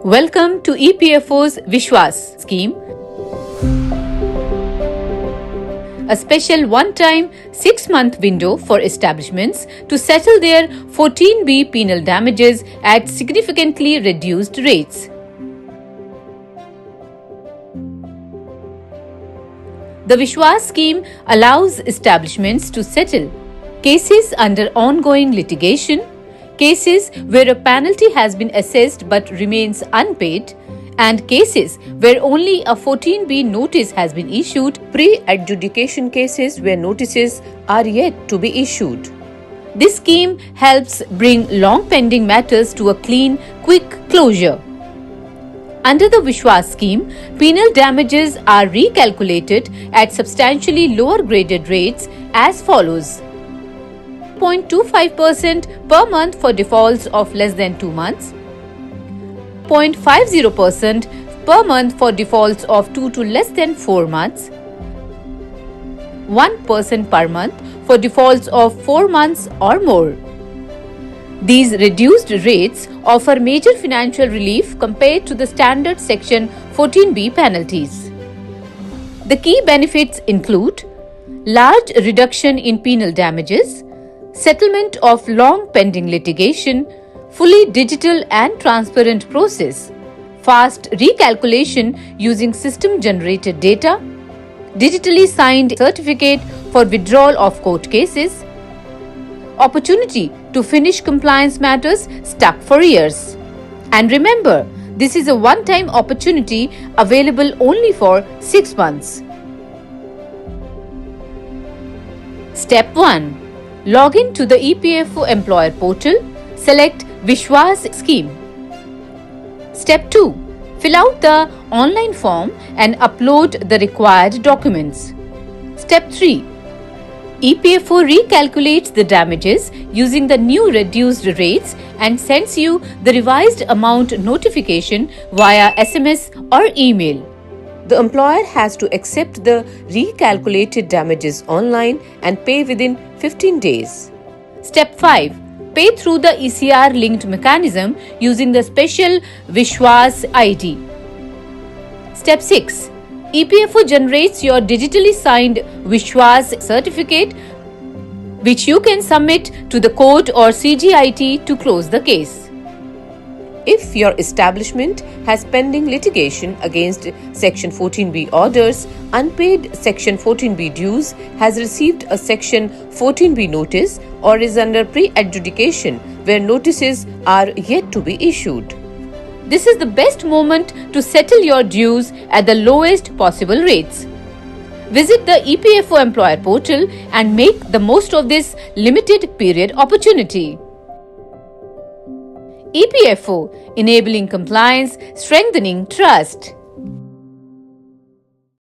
Welcome to EPFO's Vishwas scheme, a special one-time 6-month window for establishments to settle their 14B penal damages at significantly reduced rates. The Vishwas scheme allows establishments to settle cases under ongoing litigation, cases where a penalty has been assessed but remains unpaid, and cases where only a 14B notice has been issued, pre-adjudication cases where notices are yet to be issued. This scheme helps bring long-pending matters to a clean, quick closure. Under the Vishwas scheme, penal damages are recalculated at substantially lower graded rates as follows: 0.25% per month for defaults of less than 2 months, 0.50% per month for defaults of 2 to less than 4 months, 1% per month for defaults of 4 months or more. These reduced rates offer major financial relief compared to the standard Section 14B penalties. The key benefits include large reduction in penal damages, settlement of long pending litigation, fully digital and transparent process, fast recalculation using system generated data, digitally signed certificate for withdrawal of court cases, opportunity to finish compliance matters stuck for years. And remember, this is a one-time opportunity available only for 6 months. Step 1. Log in to the EPFO employer portal, select Vishwas scheme. Step 2. Fill out the online form and upload the required documents. Step 3. EPFO recalculates the damages using the new reduced rates and sends you the revised amount notification via SMS or email. The employer has to accept the recalculated damages online and pay within 15 days. Step 5. Pay through the ECR linked mechanism using the special Vishwas ID. Step 6. EPFO generates your digitally signed Vishwas certificate, which you can submit to the court or CGIT to close the case. If your establishment has pending litigation against Section 14B orders, unpaid Section 14B dues, has received a Section 14B notice, or is under pre-adjudication where notices are yet to be issued, this is the best moment to settle your dues at the lowest possible rates. Visit the EPFO employer portal and make the most of this limited period opportunity. EPFO, enabling compliance, strengthening trust.